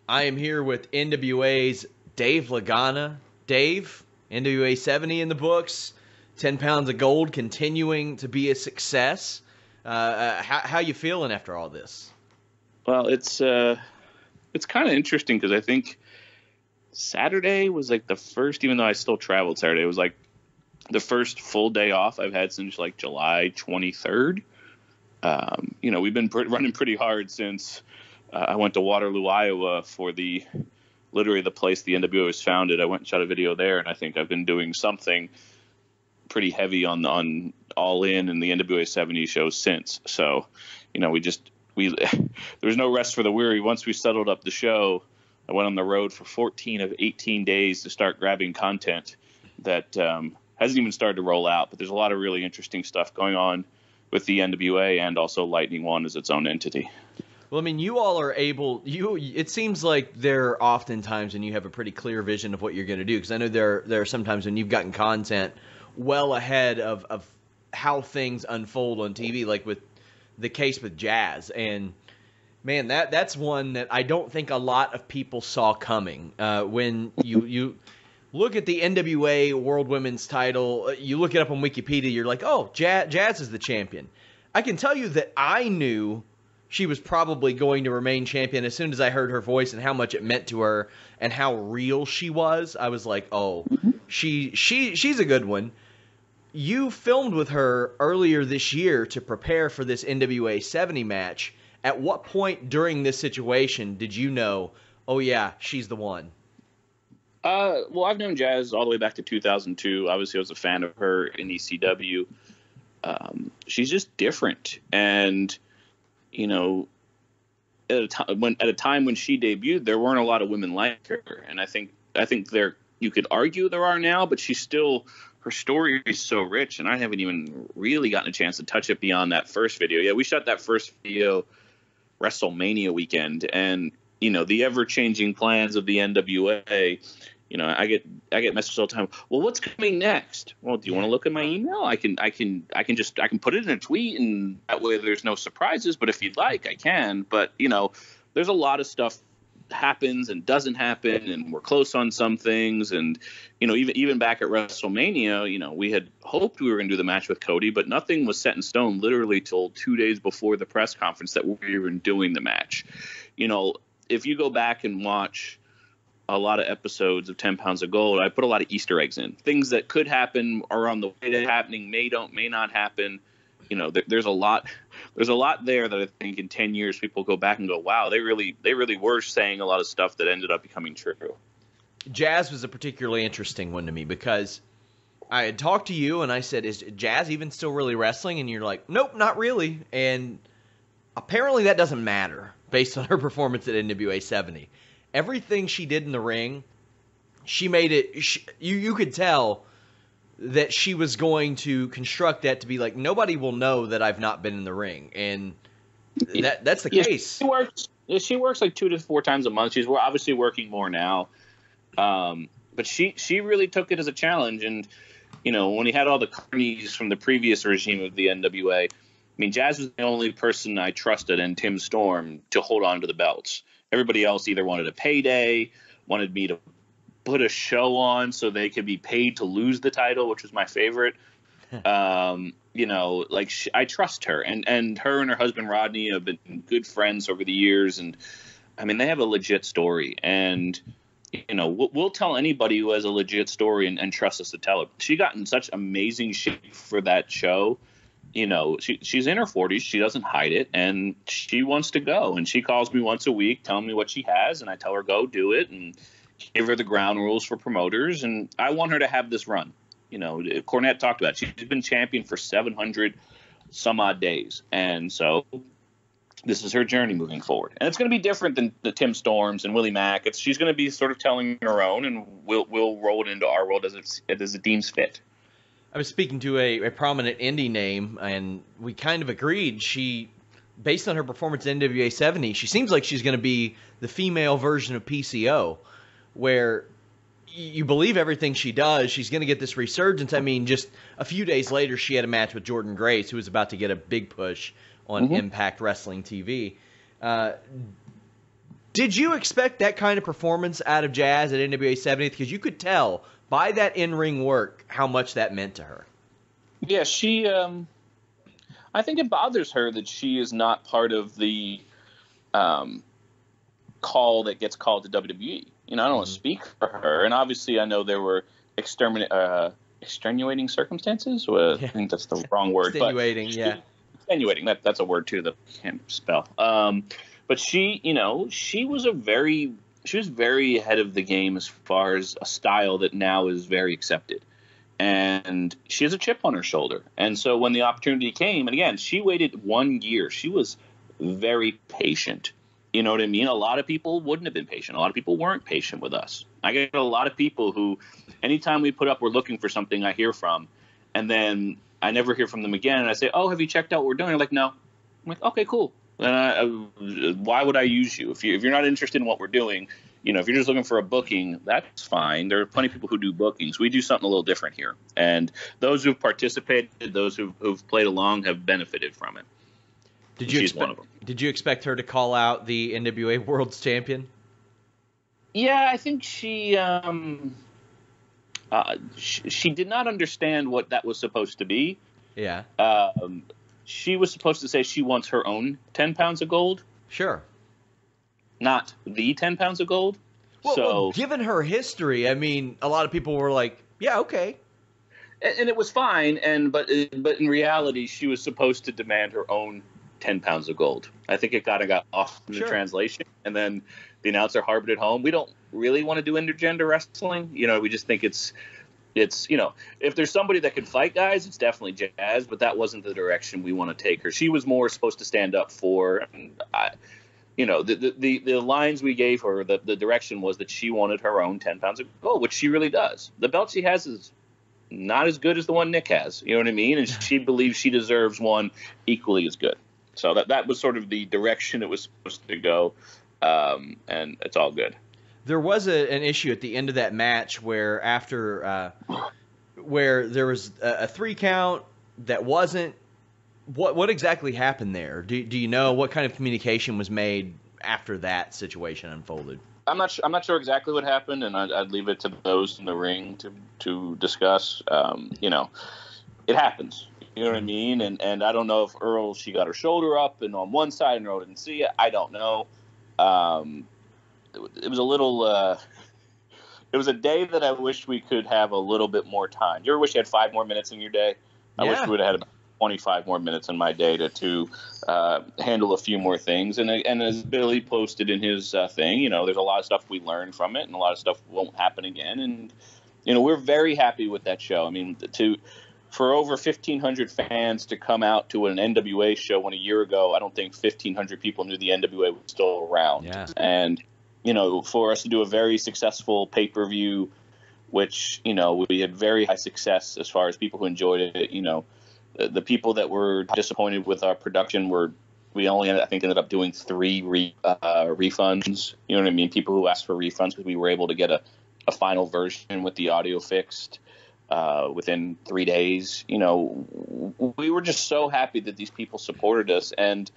I am here with NWA's Dave Lagana. Dave, NWA 70 in the books, 10 pounds of gold continuing to be a success. How you feeling after all this? Well, it's kind of interesting because I think Saturday was like the first, even though I still traveled Saturday, it was like the first full day off I've had since like July 23rd. We've been running pretty hard since I went to Waterloo, Iowa for literally the place the NWA was founded. I went and shot a video there, and I think I've been doing something pretty heavy on All In and the NWA 70 shows since. So, there was no rest for the weary. Once we settled up the show, I went on the road for 14 of 18 days to start grabbing content that hasn't even started to roll out. But there's a lot of really interesting stuff going on with the NWA, and also Lightning One as its own entity. Well, I mean, you all are able. It seems like there are often times when you have a pretty clear vision of what you're going to do. Because I know there are some times when you've gotten content well ahead of how things unfold on TV, like with the case with Jazz. And man, that's one that I don't think a lot of people saw coming. When you look at the NWA World Women's title, you look it up on Wikipedia, you're like, oh, Jazz is the champion. I can tell you that I knew she was probably going to remain champion as soon as I heard her voice and how much it meant to her and how real she was. I was like, oh, she's a good one. You filmed with her earlier this year to prepare for this NWA 70 match. At what point during this situation did you know, oh yeah, she's the one? Well, I've known Jazz all the way back to 2002. Obviously, I was a fan of her in ECW. She's just different, and at a time when she debuted, there weren't a lot of women like her, and I think you could argue there are now, but her story is so rich, and I haven't even really gotten a chance to touch it beyond that first video. Yeah, we shot that first video WrestleMania weekend, and the ever-changing plans of the NWA. I get messages all the time. Well, what's coming next? Well, do you want to look at my email? I can put it in a tweet, and that way there's no surprises. But if you'd like, I can. But there's a lot of stuff happens and doesn't happen, and we're close on some things. And even back at WrestleMania, we had hoped we were going to do the match with Cody, but nothing was set in stone literally till 2 days before the press conference that we were even doing the match. If you go back and watch a lot of episodes of 10 Pounds of Gold, I put a lot of Easter eggs in. Things that could happen are on the way to happening, may not happen. There's a lot there that I think in 10 years people go back and go, wow, they really were saying a lot of stuff that ended up becoming true. Jazz was a particularly interesting one to me because I had talked to you and I said, is Jazz even still really wrestling? And you're like, nope, not really. And apparently that doesn't matter based on her performance at NWA 70. Everything she did in the ring, she made it. You could tell that she was going to construct that to be like, nobody will know that I've not been in the ring, and that's the case. She works like 2 to 4 times a month. She's obviously working more now, but she really took it as a challenge. And when he had all the carnies from the previous regime of the NWA, I mean, Jazz was the only person I trusted, and Tim Storm, to hold on to the belts. Everybody else either wanted a payday, wanted me to put a show on so they could be paid to lose the title, which was my favorite. I trust her, and her and her husband Rodney have been good friends over the years, and I mean they have a legit story, and we'll tell anybody who has a legit story and trust us to tell it. She got in such amazing shape for that show. She's in her 40s. She doesn't hide it, and she wants to go. And she calls me once a week, telling me what she has, and I tell her, go do it, and give her the ground rules for promoters. And I want her to have this run. Cornette talked about it. She's been champion for 700 some odd days. And so this is her journey moving forward. And it's going to be different than the Tim Storms and Willie Mack. She's going to be sort of telling her own, and we'll roll it into our world as it deems fit. I was speaking to a prominent indie name, and we kind of agreed. Based on her performance in NWA 70, she seems like she's going to be the female version of PCO, where you believe everything she does. She's going to get this resurgence. I mean, just a few days later, she had a match with Jordan Grace, who was about to get a big push on Impact Wrestling TV. Did you expect that kind of performance out of Jazz at NWA 70th? Because you could tell by that in-ring work how much that meant to her. Yeah, she. I think it bothers her that she is not part of the call that gets called to WWE. You know, I don't want to speak for her, and obviously I know there were extenuating circumstances. I think that's the wrong word. Extenuating, but yeah. Extenuating. That's a word too that I can't spell. But she, you know, she was very ahead of the game as far as a style that now is very accepted. And she has a chip on her shoulder. And so when the opportunity came, and again, she waited 1 year. She was very patient. You know what I mean? A lot of people wouldn't have been patient. A lot of people weren't patient with us. I get a lot of people who, anytime we put up, we're looking for something, I hear from, and then I never hear from them again. And I say, oh, have you checked out what we're doing? They're like, no. I'm like, okay, cool. Why would I use you? If you're not interested in what we're doing, you know, if you're just looking for a booking, that's fine. There are plenty of people who do bookings. We do something a little different here. And those who've participated, those who've played along have benefited from it. She's one of them. Did you expect her to call out the NWA World's Champion? Yeah, I think she did not understand what that was supposed to be. Yeah. She was supposed to say she wants her own 10 pounds of gold. Sure. Not the 10 pounds of gold. Well, given her history, I mean, a lot of people were like, yeah, okay. And it was fine. But in reality, she was supposed to demand her own 10 pounds of gold. I think it got off in the translation. And then the announcer harbored it home. We don't really want to do intergender wrestling. You know, we just think it's, you know, if there's somebody that can fight guys, it's definitely Jazz, but that wasn't the direction we want to take her. She was more supposed to stand up for, you know, the lines we gave her, the direction was that she wanted her own 10 pounds of gold, which she really does. The belt she has is not as good as the one Nick has. You know what I mean? And she believes she deserves one equally as good. So that was sort of the direction it was supposed to go, and it's all good. There was an issue at the end of that match where where there was a 3 count that wasn't. What exactly happened there? Do you know what kind of communication was made after that situation unfolded? I'm not sure exactly what happened, and I'd leave it to those in the ring to discuss. You know, it happens. You know what I mean? And I don't know if Earl, she got her shoulder up and on one side and Earl didn't see it. I don't know. It was a little. It was a day that I wish we could have a little bit more time. You ever wish you had 5 more minutes in your day? I wish we would have had 25 more minutes in my day to handle a few more things. And as Billy posted in his thing, you know, there's a lot of stuff we learned from it, and a lot of stuff won't happen again. And you know, we're very happy with that show. I mean, for over 1,500 fans to come out to an NWA show when a year ago, I don't think 1,500 people knew the NWA was still around. Yeah. And you know, for us to do a very successful pay-per-view, which, you know, we had very high success as far as people who enjoyed it. You know, the people that were disappointed with our production we only, I think, ended up doing 3 refunds. You know what I mean? People who asked for refunds because we were able to get a final version with the audio fixed within 3 days. You know, we were just so happy that these people supported us. And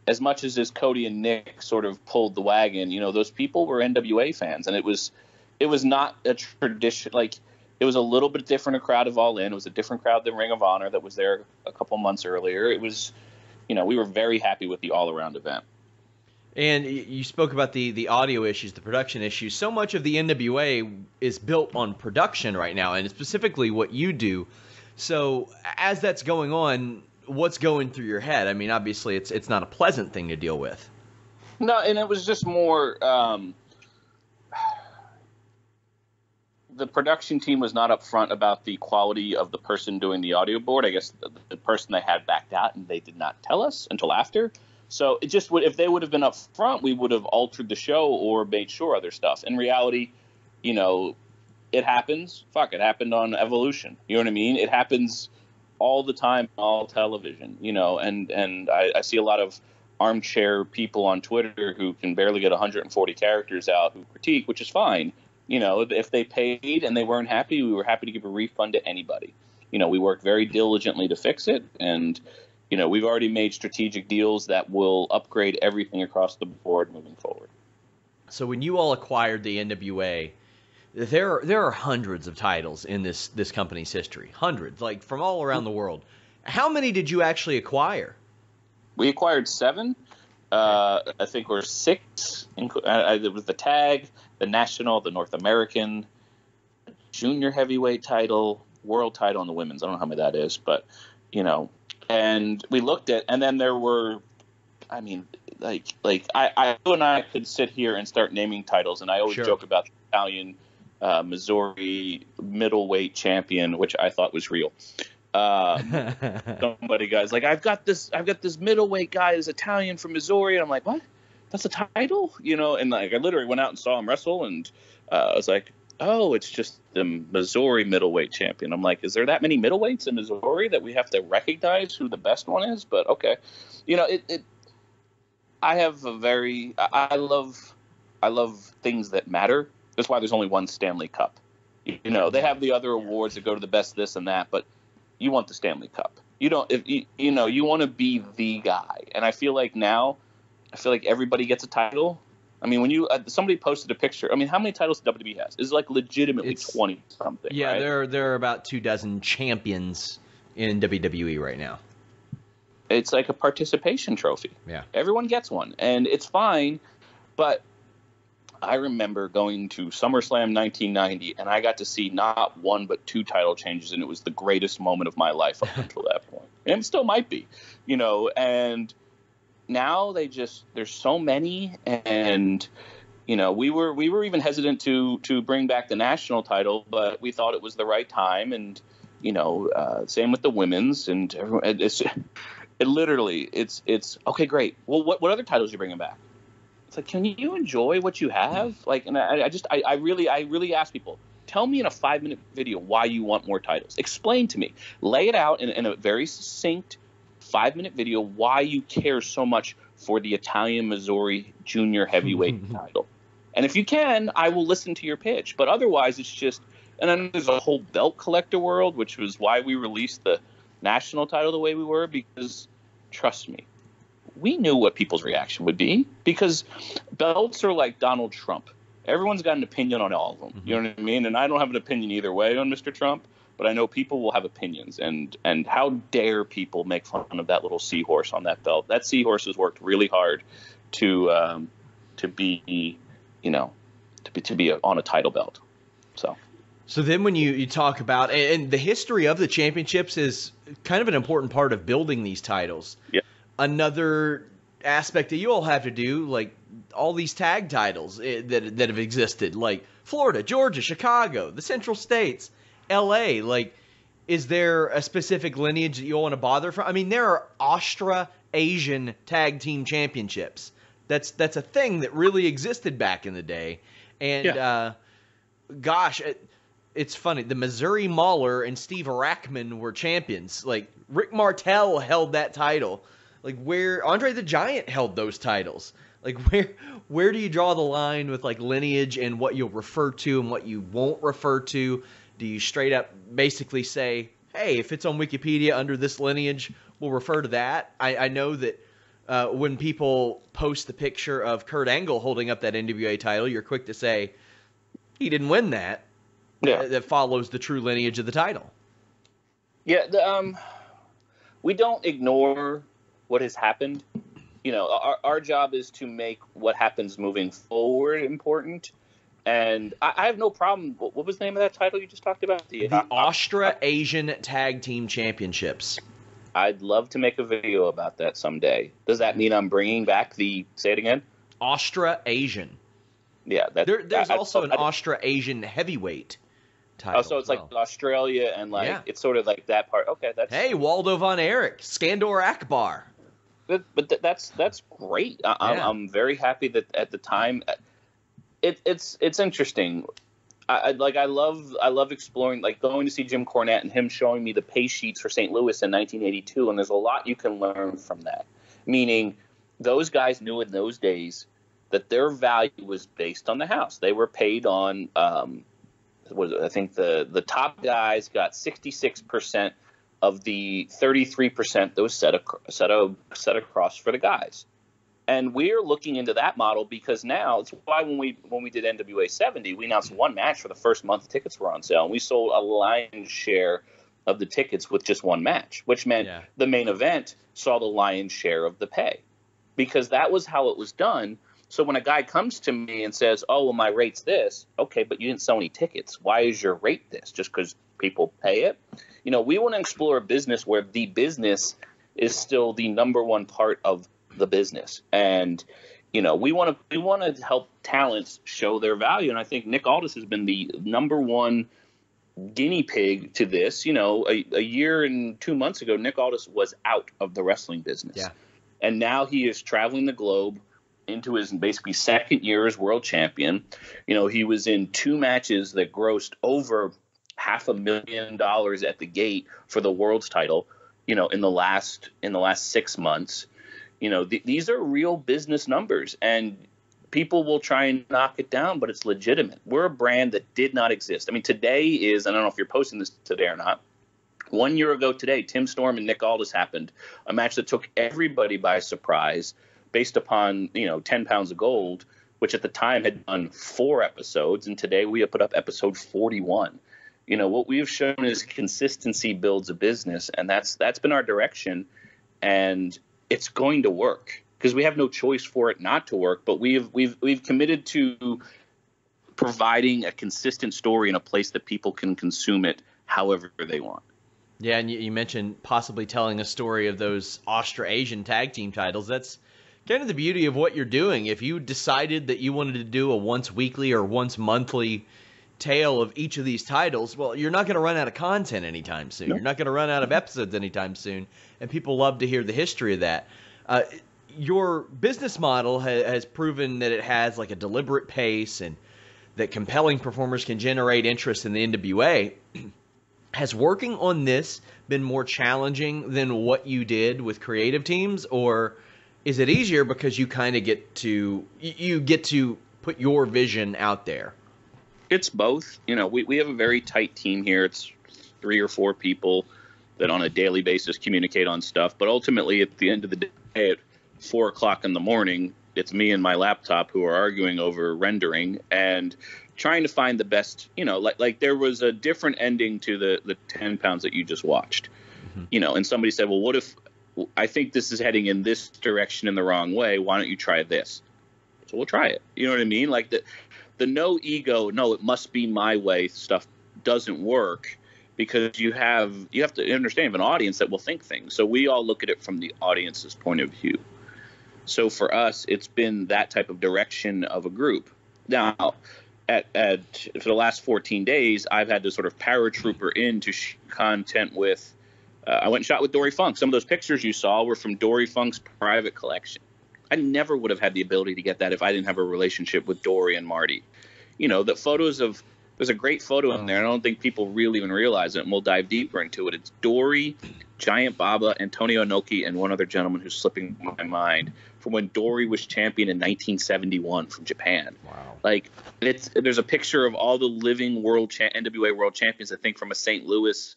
as much as Cody and Nick sort of pulled the wagon, you know, those people were NWA fans, and it was not a tradition. Like, it was a little bit different a crowd of All In. It was a different crowd than Ring of Honor that was there a couple months earlier. It was, you know, we were very happy with the all-around event. And you spoke about the audio issues, the production issues. So much of the NWA is built on production right now, and specifically what you do. So as that's going on, what's going through your head? I mean, obviously, it's not a pleasant thing to deal with. No, and it was just more. The production team was not upfront about the quality of the person doing the audio board. I guess the person they had backed out, and they did not tell us until after. So it just would, if they would have been upfront, we would have altered the show or made sure other stuff. In reality, you know, it happens. Fuck, it happened on Evolution. You know what I mean? It happens all the time on all television, you know, and I see a lot of armchair people on Twitter who can barely get 140 characters out who critique, which is fine. You know, if they paid and they weren't happy, we were happy to give a refund to anybody. You know, we worked very diligently to fix it, and you know, we've already made strategic deals that will upgrade everything across the board moving forward. So when you all acquired the NWA, there are hundreds of titles in this company's history. Hundreds, like from all around the world. How many did you actually acquire? We acquired 7. I think we're 6. It was the tag, the national, the North American, junior heavyweight title, world title, and the women's. I don't know how many that is, but and we looked at, and then there were, I mean, you and I could sit here and start naming titles, and I always joke about the Italian Missouri middleweight champion, which I thought was real. Somebody guys like, I've got this middleweight guy who's Italian from Missouri, and I'm like, what? That's a title, and like I literally went out and saw him wrestle, and I was like, oh, it's just the Missouri middleweight champion. I'm like, is there that many middleweights in Missouri that we have to recognize who the best one is? But okay, I have I love things that matter. That's why there's only one Stanley Cup. They have the other awards that go to the best this and that, but you want the Stanley Cup. You don't, if you want to be the guy. And I feel like now, everybody gets a title. I mean, when somebody posted a picture. I mean, how many titles WWE has? It's like legitimately 20 something. Yeah, right? there are about 24 champions in WWE right now. It's like a participation trophy. Yeah, everyone gets one, and it's fine. But I remember going to SummerSlam 1990, and I got to see not 1 but 2 title changes, and it was the greatest moment of my life up until that point, and it still might be, And now there's so many, and we were even hesitant to bring back the national title, but we thought it was the right time, and same with the women's, and everyone, it's okay, great. Well, what other titles are you bringing back? It's like, can you enjoy what you have? Like, and I really ask people, tell me in a 5-minute video why you want more titles. Explain to me, lay it out in a very succinct 5-minute video why you care so much for the Italian Missouri junior heavyweight title. And if you can, I will listen to your pitch. But otherwise, it's just, and then there's a whole belt collector world, which was why we released the national title the way we were, because trust me, we knew what people's reaction would be, because belts are like Donald Trump. Everyone's got an opinion on all of them. Mm-hmm. You know what I mean? And I don't have an opinion either way on Mr. Trump, but I know people will have opinions. And how dare people make fun of that little seahorse on that belt? That seahorse has worked really hard to be on a title belt. So then when you talk about, and the history of the championships is kind of an important part of building these titles. Yeah. Another aspect that you all have to do, like all these tag titles that have existed, like Florida, Georgia, Chicago, the Central States, LA, like, is there a specific lineage that you all want to bother from? I mean, there are Austra-Asian tag team championships. That's a thing that really existed back in the day. And gosh, it's funny. The Missouri Mauler and Steve Rackman were champions. Like, Rick Martel held that title. Like, where Andre the Giant held those titles. Like, where do you draw the line with, like, lineage and what you'll refer to and what you won't refer to? Do you straight up basically say, hey, if it's on Wikipedia under this lineage, we'll refer to that? I know that when people post the picture of Kurt Angle holding up that NWA title, you're quick to say, he didn't win that. Yeah. That follows the true lineage of the title. Yeah, we don't ignore what has happened. Our job is to make what happens moving forward important. And I have no problem. What was the name of that title you just talked about? The Austra-Asian Tag Team Championships. I'd love to make a video about that someday. Does that mean I'm bringing back say it again? Austra-Asian. Yeah. There's also an Austra-Asian heavyweight title. Oh, so it's like Australia and it's sort of like that part. Okay, Hey, Waldo Von Erich, Skandor Akbar. But that's great. I'm very happy that at the time, it's interesting. I love exploring, like going to see Jim Cornette and him showing me the pay sheets for St. Louis in 1982, and there's a lot you can learn from that. Meaning, those guys knew in those days that their value was based on the house. They were paid on. I think the top guys got 66% of the 33% that was set across for the guys. And we're looking into that model because now it's why when we did NWA 70, we announced one match for the first month the tickets were on sale, and we sold a lion's share of the tickets with just one match, which meant the main event saw the lion's share of the pay, because that was how it was done. So when a guy comes to me and says, "Oh, well, my rate's this," okay, but you didn't sell any tickets. Why is your rate this? Just because people pay it? You know, we want to explore a business where the business is still the number one part of the business, and you know, we want to help talents show their value. And I think Nick Aldis has been the number one guinea pig to this. You know, a year and 2 months ago, Nick Aldis was out of the wrestling business, and now he is traveling the globe into his basically second year as world champion. You know, he was in 2 matches that grossed over $500,000 at the gate for the world's title, you know, in the last 6 months. You know, these are real business numbers, and people will try and knock it down, but it's legitimate. We're a brand that did not exist. I mean, today is, I don't know if you're posting this today or not, 1 year ago today, Tim Storm and Nick Aldis happened, a match that took everybody by surprise, based upon, you know, 10 pounds of gold, which at the time had done 4 episodes, and today we have put up episode 41. You know, what we have shown is consistency builds a business, and that's been our direction, and it's going to work because we have no choice for it not to work. But we've committed to providing a consistent story in a place that people can consume it however they want. Yeah, and you mentioned possibly telling a story of those Austra-Asian tag team titles. That's kind of the beauty of what you're doing. If you decided that you wanted to do a once weekly or once monthly tale of each of these titles, well, you're not going to run out of content anytime soon. Nope. You're not going to run out of episodes anytime soon, and people love to hear the history of that. Your business model has proven that it has like a deliberate pace and that compelling performers can generate interest in the NWA. Has working on this been more challenging than what you did with creative teams, or is it easier because you kind of get to put your vision out there? It's both. You know, we have a very tight team here. It's 3 or 4 people that on a daily basis communicate on stuff. But ultimately, at the end of the day, at 4 o'clock in the morning, it's me and my laptop who are arguing over rendering and trying to find the best, you know, like there was a different ending to the 10 pounds that you just watched, you know, and somebody said, well, what if I think this is heading in this direction in the wrong way? Why don't you try this? So we'll try it. You know what I mean? Like the no ego, no, it must be my way stuff doesn't work, because you have to understand you have an audience that will think things. So we all look at it from the audience's point of view. So for us, it's been that type of direction of a group. Now, for the last 14 days, I've had to sort of paratrooper into content with. I went and shot with Dory Funk. Some of those pictures you saw were from Dory Funk's private collection. I never would have had the ability to get that if I didn't have a relationship with Dory and Marty. You know, the photos of there's a great photo in there. I don't think people really even realize it, and we'll dive deeper into it. It's Dory, Giant Baba, Antonio Inoki, and one other gentleman who's slipping my mind, from when Dory was champion in 1971 from Japan. Wow. Like, there's a picture of all the living NWA world champions, I think, from a St. Louis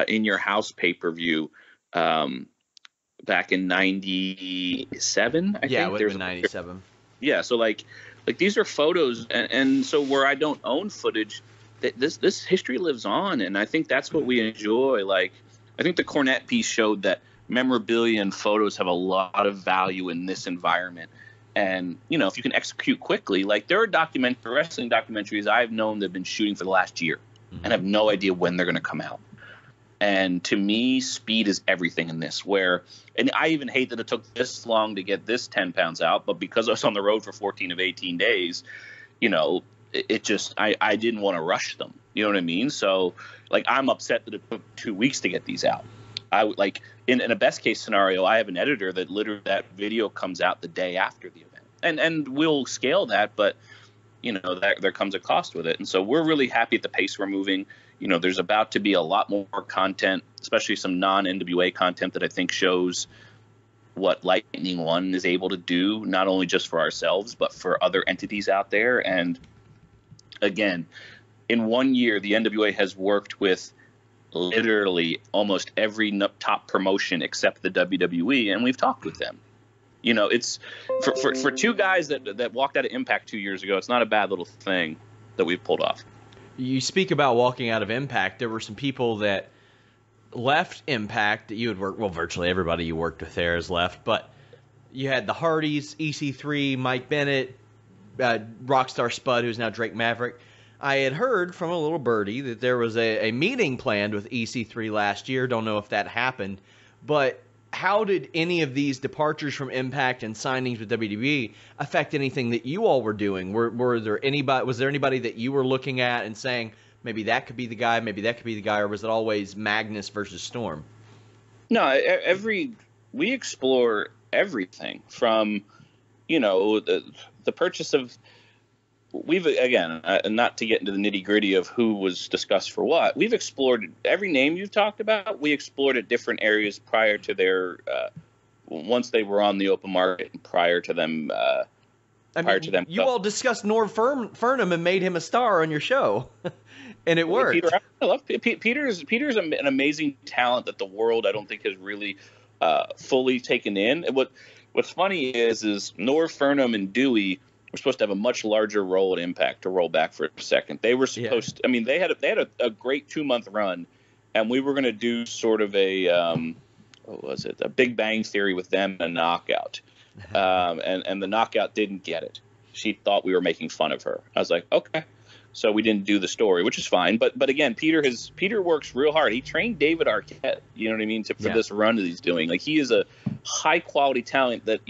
In Your House pay-per-view back in 97, I think. Yeah, it would have been 97. Yeah, so like these are photos, and so where I don't own footage, this history lives on, and I think that's what we enjoy. Like, I think the Cornette piece showed that memorabilia and photos have a lot of value in this environment. And, you know, if you can execute quickly, like there are wrestling documentaries I've known that have been shooting for the last year and have no idea when they're going to come out. And to me, speed is everything in this, and I even hate that it took this long to get this 10 pounds out, but because I was on the road for 14 of 18 days, you know, it just, I didn't want to rush them. You know what I mean? So, like, I'm upset that it took 2 weeks to get these out. In a best case scenario, I have an editor that literally that video comes out the day after the event, and we'll scale that, but you know, that there comes a cost with it. And so we're really happy at the pace we're moving. You know, there's about to be a lot more content, especially some non-NWA content that I think shows what Lightning One is able to do, not only just for ourselves, but for other entities out there. And again, in 1 year, the NWA has worked with literally almost every top promotion except the WWE, and we've talked with them. It's for two guys that walked out of Impact 2 years ago. It's not a bad little thing that we've pulled off. You speak about walking out of Impact. There were some people that left Impact that you had worked. Well, virtually everybody you worked with there has left, but you had the Hardys, EC3, Mike Bennett, Rockstar Spud, who's now Drake Maverick. I had heard from a little birdie that there was a meeting planned with EC3 last year. Don't know if that happened, but how did any of these departures from Impact and signings with WWE affect anything that you all were doing? Was there anybody that you were looking at and saying maybe that could be the guy, maybe that could be the guy, or was it always Magnus versus Storm? No, we explore everything from the purchase of. We've, again, not to get into the nitty-gritty of who was discussed for what, we've explored every name you've talked about. We explored at different areas prior to their once they were on the open market and prior to them. You all discussed Norv Furnham and made him a star on your show, and it worked. Peter, I love Peter's an amazing talent that the world, I don't think, has really fully taken in. And what's funny is Norv Furnham and Dewey were supposed to have a much larger role at Impact. To roll back for a second, they were supposed to, I mean, they had a great 2-month run, and we were going to do sort of a Big Bang Theory with them, a knockout, and the knockout didn't get it. She thought we were making fun of her. I was like, okay, so we didn't do the story, which is fine. But again, Peter works real hard. He trained David Arquette, you know what I mean, for this run that he's doing. Like, he is a high quality talent that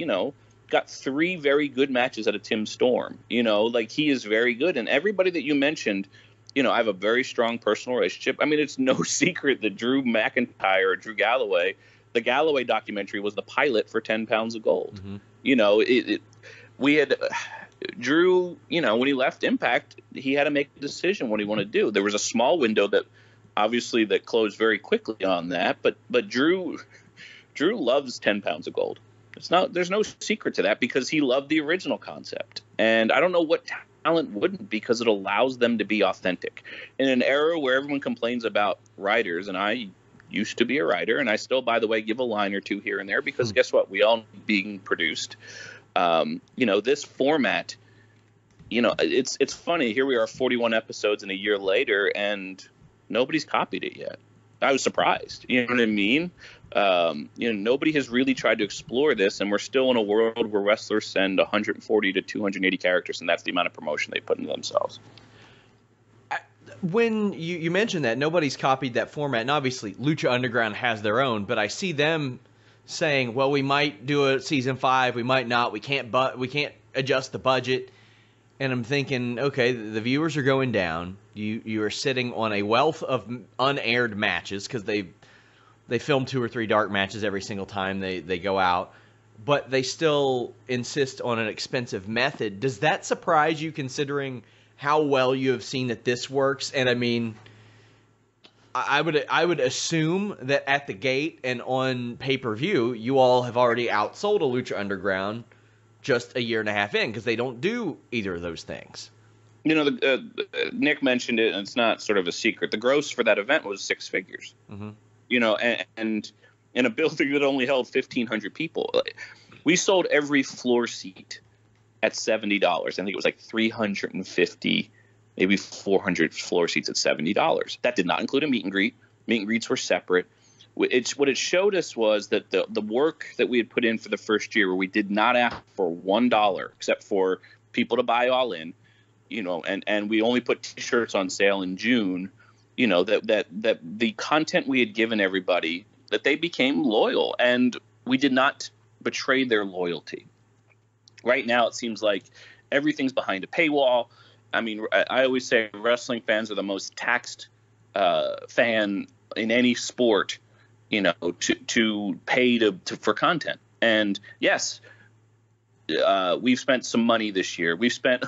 got 3 very good matches out of Tim Storm. Like, he is very good. And everybody that you mentioned, I have a very strong personal relationship. I mean, it's no secret that Drew McIntyre or Drew Galloway, the Galloway documentary was the pilot for 10 Pounds of Gold. Mm-hmm. We had Drew, when he left Impact, he had to make a decision what he wanted to do. There was a small window that obviously that closed very quickly on that. But Drew loves 10 Pounds of Gold. There's no secret to that, because he loved the original concept. And I don't know what talent wouldn't, because it allows them to be authentic. In an era where everyone complains about writers, and I used to be a writer, and I still, by the way, give a line or two here and there, because guess what? We all need being produced. This format, it's funny. Here we are 41 episodes and a year later, and nobody's copied it yet. I was surprised. You know what I mean? Nobody has really tried to explore this, and we're still in a world where wrestlers send 140 to 280 characters, and that's the amount of promotion they put into themselves. When you mentioned that, nobody's copied that format, and obviously Lucha Underground has their own, but I see them saying, well, we might do a season 5, we might not, we can't adjust the budget. And I'm thinking, okay, the viewers are going down. You are sitting on a wealth of unaired matches, because they film 2 or 3 dark matches every single time they go out, but they still insist on an expensive method. Does that surprise you, considering how well you have seen that this works? And I mean, I would assume that at the gate and on pay-per-view, you all have already outsold a Lucha Underground just a year and a half in, because they don't do either of those things. Nick mentioned it, and it's not sort of a secret. The gross for that event was 6 figures. Mm-hmm. And in a building that only held 1,500 people, we sold every floor seat at $70. I think it was like 350, maybe 400 floor seats at $70. That did not include a meet and greet. Meet and greets were separate. What it showed us was that the work that we had put in for the first year, where we did not ask for $1 except for people to buy all in, and we only put T-shirts on sale in June, that the content we had given everybody, that they became loyal, and we did not betray their loyalty. Right now, it seems like everything's behind a paywall. I mean, I always say wrestling fans are the most taxed fan in any sport, to pay for content. And yes, we've spent some money this year. We've spent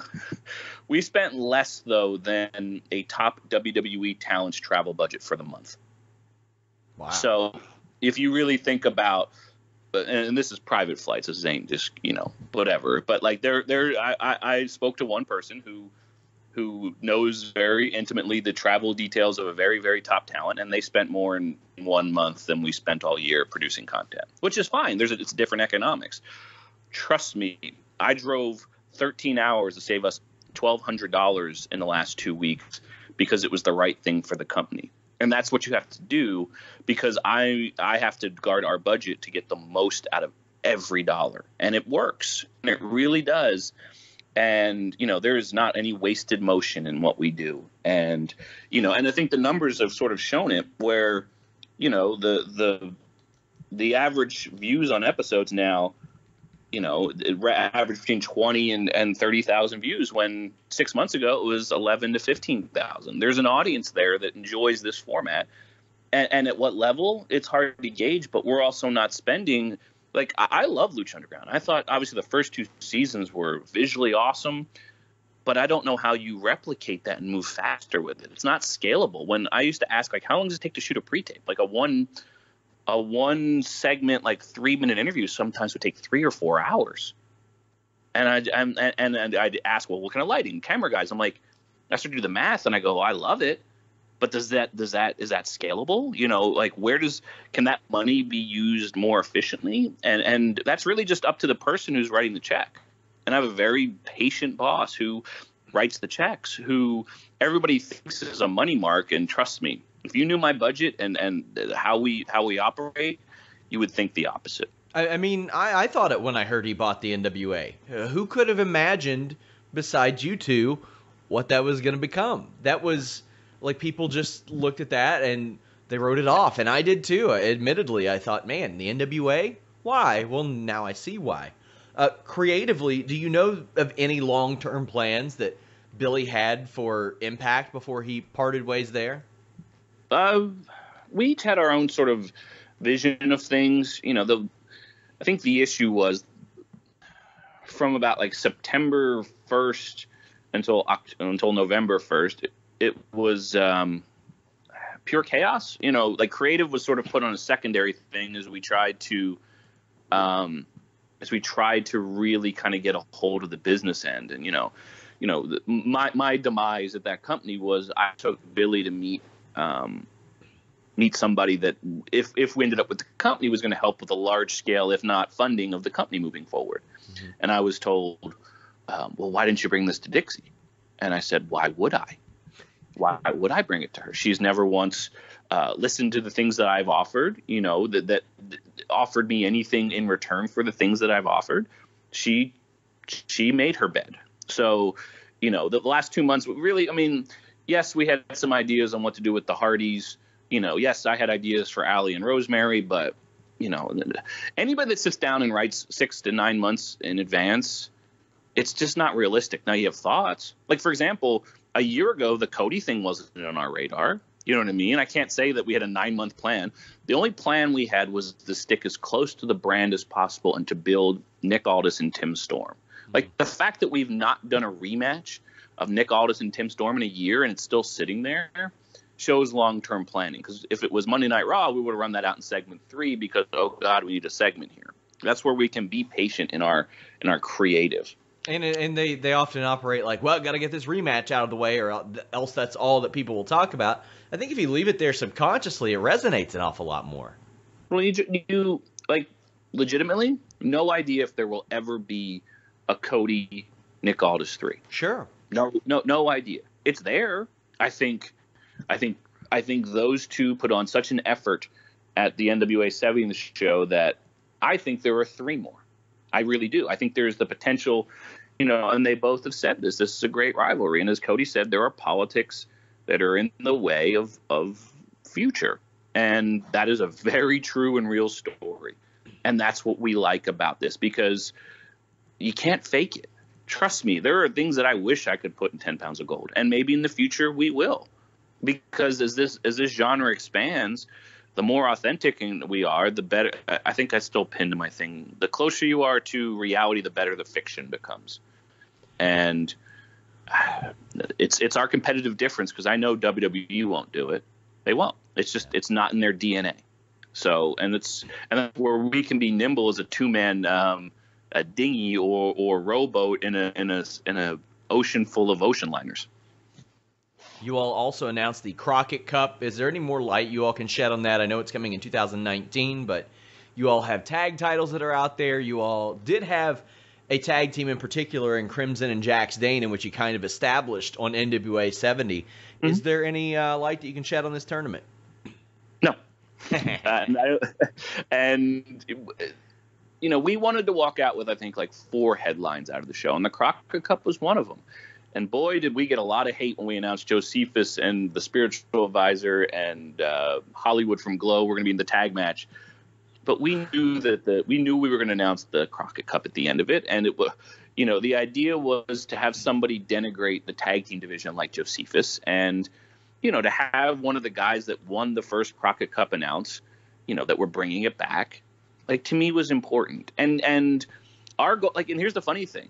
less, though, than a top WWE talent's travel budget for the month. Wow. So if you really think about, and this is private flights, this ain't just, whatever. But like I spoke to one person who knows very intimately the travel details of a very, very top talent, and they spent more in 1 month than we spent all year producing content, which is fine. It's different economics. trust me, I drove 13 hours to save us $1,200 in the last 2 weeks because it was the right thing for the company. And that's what you have to do, because I have to guard our budget to get the most out of every dollar. And it works. And it really does. And, there is not any wasted motion in what we do. And, and I think the numbers have sort of shown it, where, the average views on episodes now, average between 20 and 30,000 views, when 6 months ago it was 11 to 15,000. There's an audience there that enjoys this format. And at what level, it's hard to gauge, but we're also not spending. Like, I love Lucha Underground. I thought, obviously, the first 2 seasons were visually awesome, but I don't know how you replicate that and move faster with it. It's not scalable. When I used to ask, like, how long does it take to shoot a pre-tape? Like, a one segment, like 3-minute interview sometimes would take 3 or 4 hours. And I'd ask, well, what kind of lighting, camera guys? I'm like, I started to do the math, and I go, I love it, but is that scalable? Like, can that money be used more efficiently? And that's really just up to the person who's writing the check. And I have a very patient boss who writes the checks, who everybody thinks is a money mark. And trust me, if you knew my budget and how we operate, you would think the opposite. I mean, I thought it when I heard he bought the NWA. Who could have imagined, besides you two, what that was going to become? That was, like, people just looked at that and they wrote it off. And I did too. Admittedly, I thought, man, the NWA? Why? Well, now I see why. Creatively, do you know of any long-term plans that Billy had for Impact before he parted ways there? We each had our own sort of vision of things. I think the issue was from about like September 1st until November 1st, it was pure chaos. Like, creative was sort of put on a secondary thing as we tried to really kind of get a hold of the business end. And my demise at that company was I took Billy to meet somebody that if we ended up with the company was going to help with a large scale, if not funding, of the company moving forward. Mm-hmm. And I was told, well, why didn't you bring this to Dixie? And I said, why would I? Why would I bring it to her? She's never once listened to the things that I've offered, that offered me anything in return for the things that I've offered. She made her bed. So, the last 2 months, really, I mean, yes, we had some ideas on what to do with the Hardys. Yes, I had ideas for Allie and Rosemary, but, anybody that sits down and writes 6 to 9 months in advance, it's just not realistic. Now, you have thoughts. Like, for example, a year ago, the Cody thing wasn't on our radar. You know what I mean? I can't say that we had a 9-month plan. The only plan we had was to stick as close to the brand as possible and to build Nick Aldis and Tim Storm. Like, the fact that we've not done a rematch of Nick Aldis and Tim Storm in a year and it's still sitting there shows long-term planning. Because if it was Monday Night Raw, we would have run that out in segment 3 because, oh God, we need a segment here. That's where we can be patient in our creative. And they often operate like, well, got to get this rematch out of the way, or else that's all that people will talk about. I think if you leave it there subconsciously, it resonates an awful lot more. Well, you like, legitimately, no idea if there will ever be a Cody Nick Aldis 3. Sure. No idea. It's there. I think those two put on such an effort at the NWA 70 show that I think there are 3 more. I really do. I think there's the potential, and they both have said this. This is a great rivalry. And as Cody said, there are politics that are in the way of future. And that is a very true and real story. And that's what we like about this, because you can't fake it. Trust me, there are things that I wish I could put in 10 pounds of gold. And maybe in the future we will. Because as this genre expands, the more authentic we are, the better. I think I still pinned my thing. The closer you are to reality, the better the fiction becomes. And it's our competitive difference, because I know WWE won't do it. They won't. It's just it's not in their DNA. So and that's where we can be nimble as a 2-man a dinghy or rowboat in a ocean full of ocean liners. You all also announced the Crockett Cup. Is there any more light you all can shed on that? I know it's coming in 2019, but You all have tag titles that are out there. You all did have a tag team in particular in Crimson and Jax Dane, in which you kind of established on NWA 70. Mm-hmm. Is there any light that you can shed on this tournament? No. And you know, we wanted to walk out with, I think, like 4 headlines out of the show, and the Crockett Cup was one of them. And boy, did we get a lot of hate when we announced Josephus and the spiritual advisor and Hollywood from Glow were going to be in the tag match. But we knew that we were going to announce the Crockett Cup at the end of it, and it was, you know, the idea was to have somebody denigrate the tag team division like Josephus, and you know, to have one of the guys that won the first Crockett Cup announce, you know, that we're bringing it back. Like, to me, was important. And our goal, like, and here's the funny thing.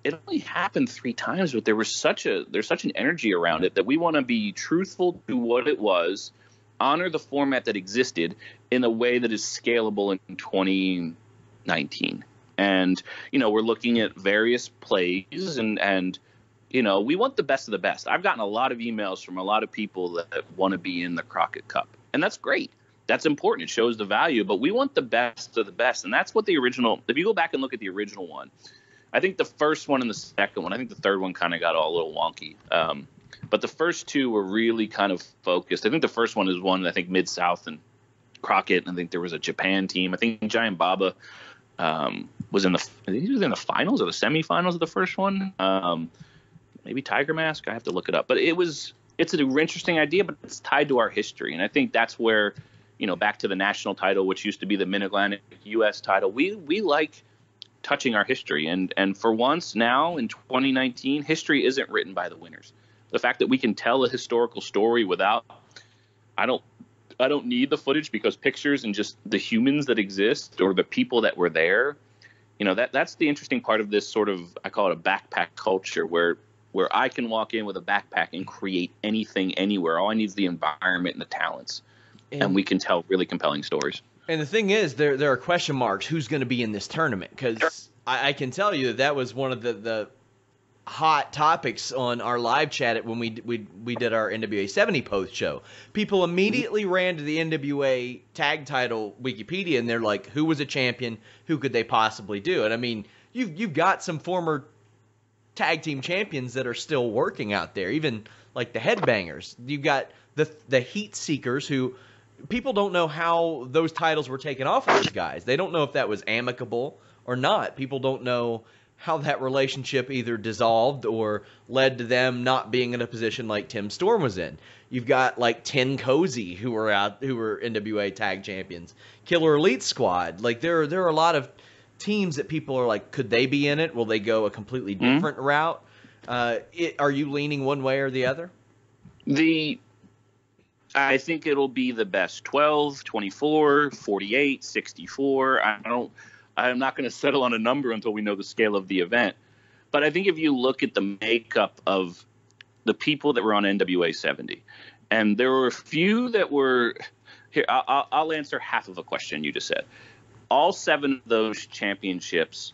It only happened 3 times, but there's such an energy around it that we want to be truthful to what it was, honor the format that existed in a way that is scalable in 2019. And, you know, we're looking at various plays and, you know, we want the best of the best. I've gotten a lot of emails from a lot of people that want to be in the Crockett Cup, and that's great. That's important. It shows the value, but we want the best of the best. And that's what the original, if you go back and look at the original one, I think the first one and the second one, I think the third one kind of got all a little wonky. But the first 2 were really kind of focused. I think the first one is one, I think Mid-South and Crockett. And I think there was a Japan team. I think Giant Baba was in the finals or the semifinals of the first one. Maybe Tiger Mask. I have to look it up. But it's an interesting idea, but it's tied to our history. And I think that's where, you know, back to the national title, which used to be the Mid-Atlantic U.S. title, we like touching our history. And for once now in 2019, history isn't written by the winners. The fact that we can tell a historical story without, I don't need the footage, because pictures and just the humans that exist or the people that were there, you know, that's the interesting part of this sort of, I call it a backpack culture, where I can walk in with a backpack and create anything anywhere. All I need is the environment and the talents. And we can tell really compelling stories. And the thing is, there are question marks who's going to be in this tournament, because sure. I can tell you that was one of the hot topics on our live chat when we did our NWA 70 post show. People immediately ran to the NWA tag title Wikipedia, and they're like, who was a champion? Who could they possibly do? And I mean, you've got some former tag team champions that are still working out there, even like the Headbangers. You've got the Heat Seekers, who people don't know how those titles were taken off of those guys. They don't know if that was amicable or not. People don't know how that relationship either dissolved or led to them not being in a position like Tim Storm was in. You've got like Ten Cozy, who were NWA tag champions. Killer Elite Squad. Like there are a lot of teams that people are like, could they be in it? Will they go a completely different route? Are you leaning one way or the other? I think it'll be the best 12, 24, 48, 64. I'm not going to settle on a number until we know the scale of the event. But I think if you look at the makeup of the people that were on NWA 70, and there were a few that were here, I'll answer half of a question you just said. All 7 of those championships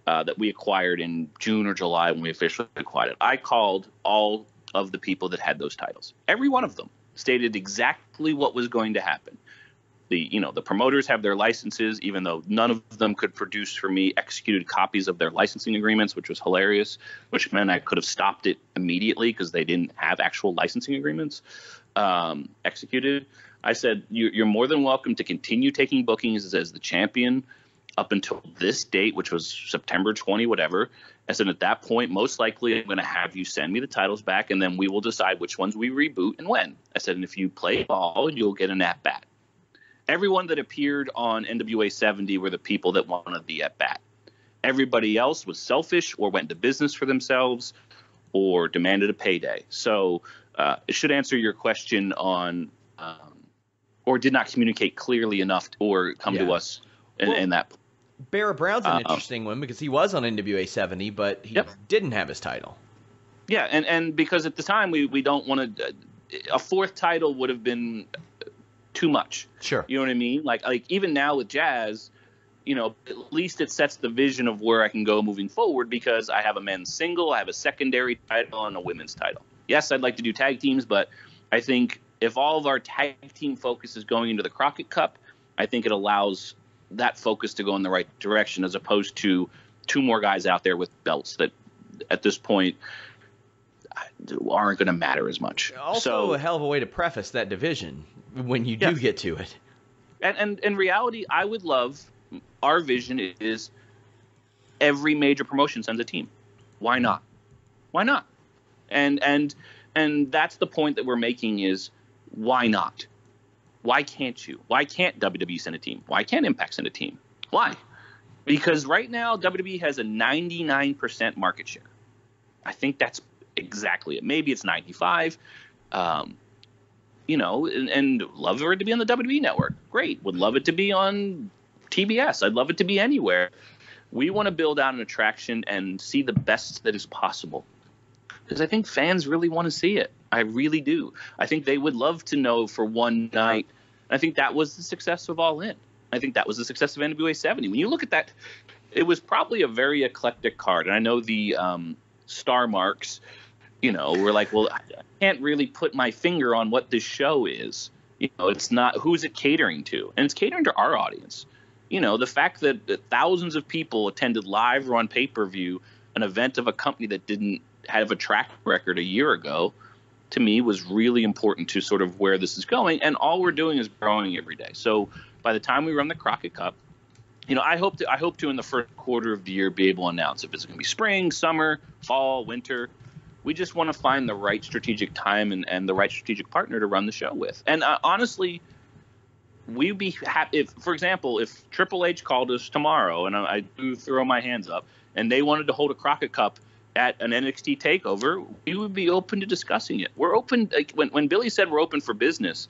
that we acquired in June or July when we officially acquired it, I called all of the people that had those titles. Every one of them stated exactly what was going to happen. The promoters have their licenses, even though none of them could produce for me executed copies of their licensing agreements, which was hilarious, which meant I could have stopped it immediately because they didn't have actual licensing agreements executed. I said, you're more than welcome to continue taking bookings as the champion up until this date, which was September 20, whatever. I said, at that point, most likely I'm going to have you send me the titles back, and then we will decide which ones we reboot and when. I said, and if you play ball, you'll get an at-bat. Everyone that appeared on NWA 70 were the people that wanted the at-bat. Everybody else was selfish or went into business for themselves or demanded a payday. So it should answer your question on or did not communicate clearly enough or come to us in that. Barrett Brown's an interesting one because he was on NWA 70, but he didn't have his title. Yeah, and because at the time we don't want to a 4th title would have been too much. Sure. You know what I mean? Like even now with Jazz, you know, at least it sets the vision of where I can go moving forward because I have a men's single, I have a secondary title, and a women's title. Yes, I'd like to do tag teams, but I think if all of our tag team focus is going into the Crockett Cup, I think it allows that focus to go in the right direction, as opposed to 2 more guys out there with belts that at this point aren't going to matter as much. Also, a hell of a way to preface that division when you do get to it. And in reality, I would love, our vision is every major promotion sends a team. Why not? Why not? And that's the point that we're making is, why not? Why can't you? Why can't WWE send a team? Why can't Impact send a team? Why? Because right now, WWE has a 99% market share. I think that's exactly it. Maybe it's 95. And love for it to be on the WWE network. Great. Would love it to be on TBS. I'd love it to be anywhere. We want to build out an attraction and see the best that is possible, because I think fans really want to see it. I really do. I think they would love to know for one night. I think that was the success of All In. I think that was the success of NWA 70. When you look at that, it was probably a very eclectic card. And I know the star marks, were like, well, I can't really put my finger on what this show is. It's not, who's it catering to? And it's catering to our audience. The fact that thousands of people attended live or on pay-per-view an event of a company that didn't have a track record a year ago, to me, was really important to sort of where this is going. And all we're doing is growing every day. So by the time we run the Crockett Cup, I hope to in the first quarter of the year be able to announce if it's going to be spring, summer, fall, winter. We just want to find the right strategic time and the right strategic partner to run the show with. And honestly, we'd be happy if, for example, if Triple H called us tomorrow, and I do throw my hands up, and they wanted to hold a Crockett Cup at an NXT takeover, we would be open to discussing it. We're open. Like when Billy said we're open for business,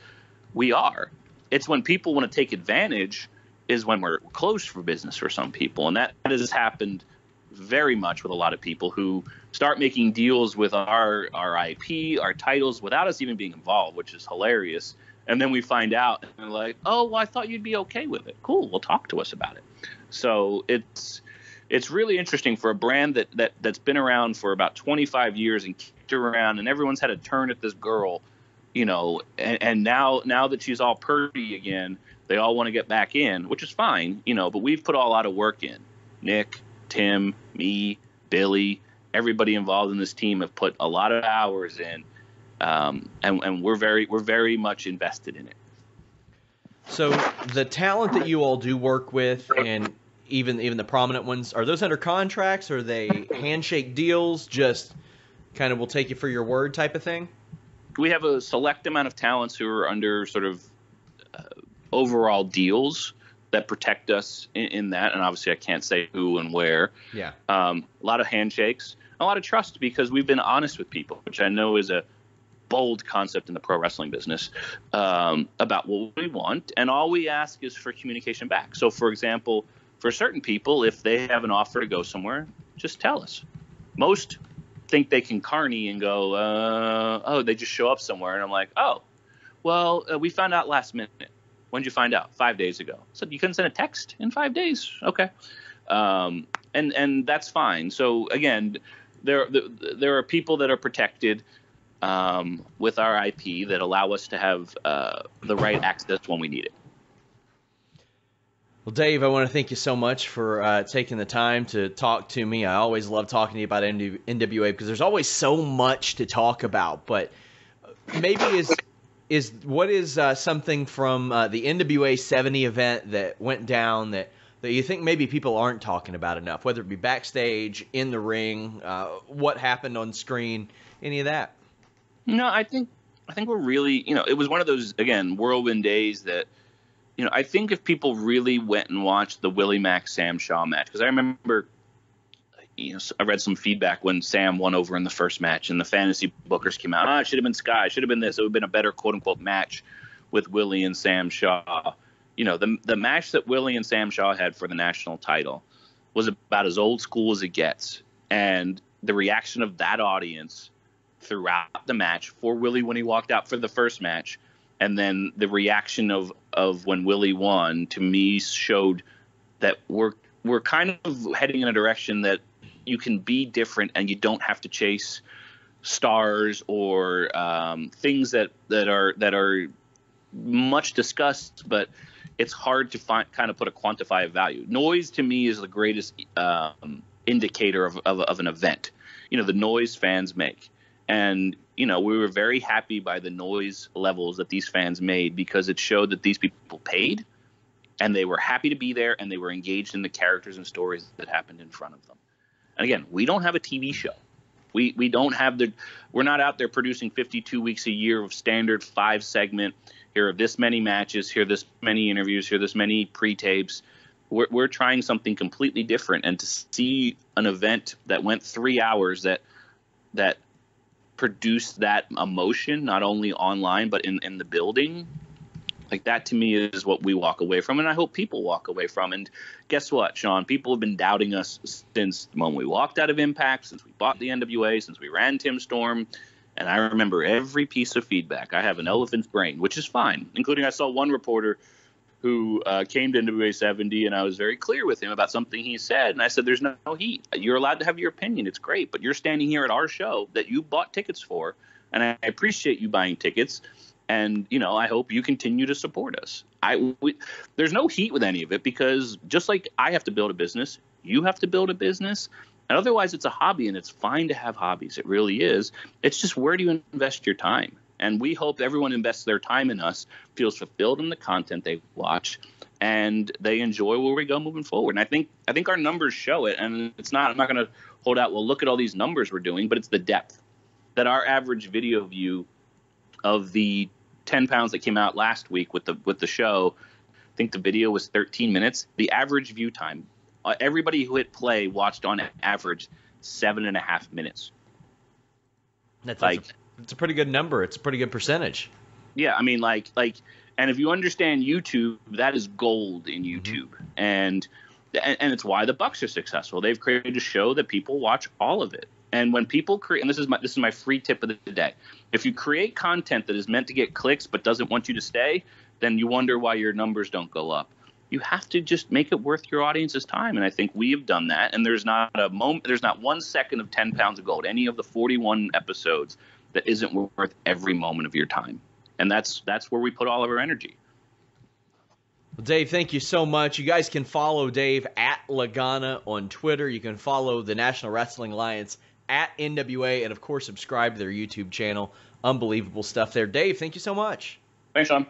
we are. It's when people want to take advantage is when we're closed for business for some people. And that has happened very much with a lot of people who start making deals with our IP, our titles, without us even being involved, which is hilarious. And then we find out and they're like, oh, well, I thought you'd be okay with it. Cool. Well, talk to us about it. So it's really interesting for a brand that's been around for about 25 years and kicked around, and everyone's had a turn at this girl, and now that she's all purdy again, they all want to get back in, which is fine, but we've put a lot of work in. Nick, Tim, me, Billy, everybody involved in this team have put a lot of hours in, and we're very much invested in it. So the talent that you all do work with, and even the prominent ones, are those under contracts? Or are they handshake deals, just kind of we'll take you for your word type of thing? We have a select amount of talents who are under sort of overall deals that protect us in that. And obviously I can't say who and where. Yeah. A lot of handshakes, a lot of trust, because we've been honest with people, which I know is a bold concept in the pro wrestling business, about what we want. And all we ask is for communication back. So, for example, for certain people, if they have an offer to go somewhere, just tell us. Most think they can carny and go, they just show up somewhere. And I'm like, we found out last minute. When did you find out? 5 days ago. So you couldn't send a text in 5 days? Okay. And that's fine. So again, there are people that are protected with our IP that allow us to have the right access when we need it. Well, Dave, I want to thank you so much for taking the time to talk to me. I always love talking to you about NWA because there's always so much to talk about. But maybe what is something from the NWA 70 event that went down that you think maybe people aren't talking about enough, whether it be backstage, in the ring, what happened on screen, any of that? No, I think we're really, it was one of those, again, whirlwind days that, I think if people really went and watched the Willie Mack Sam Shaw match, because I remember, I read some feedback when Sam won over in the first match and the fantasy bookers came out, it should have been Sky, it should have been this, it would have been a better quote unquote match with Willie and Sam Shaw. The match that Willie and Sam Shaw had for the national title was about as old school as it gets. And the reaction of that audience throughout the match for Willie when he walked out for the first match, and then the reaction of when Willie won, to me showed that we're kind of heading in a direction that you can be different and you don't have to chase stars or things that are much discussed. But it's hard to kind of put a quantified value. Noise to me is the greatest indicator of an event. The noise fans make. And, we were very happy by the noise levels that these fans made, because it showed that these people paid and they were happy to be there and they were engaged in the characters and stories that happened in front of them. And again, we don't have a TV show. We don't have we're not out there producing 52 weeks a year of standard 5-segment. Here are this many matches, here are this many interviews, here are this many pre-tapes. We're trying something completely different. And to see an event that went 3 hours that produced that emotion, not only online, but in the building, like that to me is what we walk away from. And I hope people walk away from. And guess what, Sean? People have been doubting us since when we walked out of Impact, since we bought the NWA, since we ran Tim Storm. And I remember every piece of feedback. I have an elephant's brain, which is fine, including I saw one reporter who came to NWA 70, and I was very clear with him about something he said. And I said, there's no heat. You're allowed to have your opinion. It's great. But you're standing here at our show that you bought tickets for, and I appreciate you buying tickets. And, I hope you continue to support us. There's no heat with any of it, because just like I have to build a business, you have to build a business. And otherwise, it's a hobby, and it's fine to have hobbies. It really is. It's just, where do you invest your time? And we hope everyone invests their time in us, feels fulfilled in the content they watch, and they enjoy where we go moving forward. And I think our numbers show it. And I'm not going to hold out, well, look at all these numbers we're doing, but it's the depth that our average video view of the 10 pounds that came out last week with the show. I think the video was 13 minutes. The average view time, everybody who hit play watched on average 7.5 minutes. It's a pretty good number. It's a pretty good percentage. Yeah, I mean, and if you understand YouTube, that is gold in YouTube, and it's why the Bucks are successful. They've created a show that people watch all of it. And when people create, and this is my free tip of the day, if you create content that is meant to get clicks but doesn't want you to stay, then you wonder why your numbers don't go up. You have to just make it worth your audience's time, and I think we have done that. And there's not 1 second of 10 pounds of gold, any of the 41 episodes, that isn't worth every moment of your time. And that's where we put all of our energy. Well, Dave, thank you so much. You guys can follow Dave at Lagana on Twitter. You can follow the National Wrestling Alliance at NWA, and of course subscribe to their YouTube channel. Unbelievable stuff there. Dave, thank you so much. Thanks, Sean.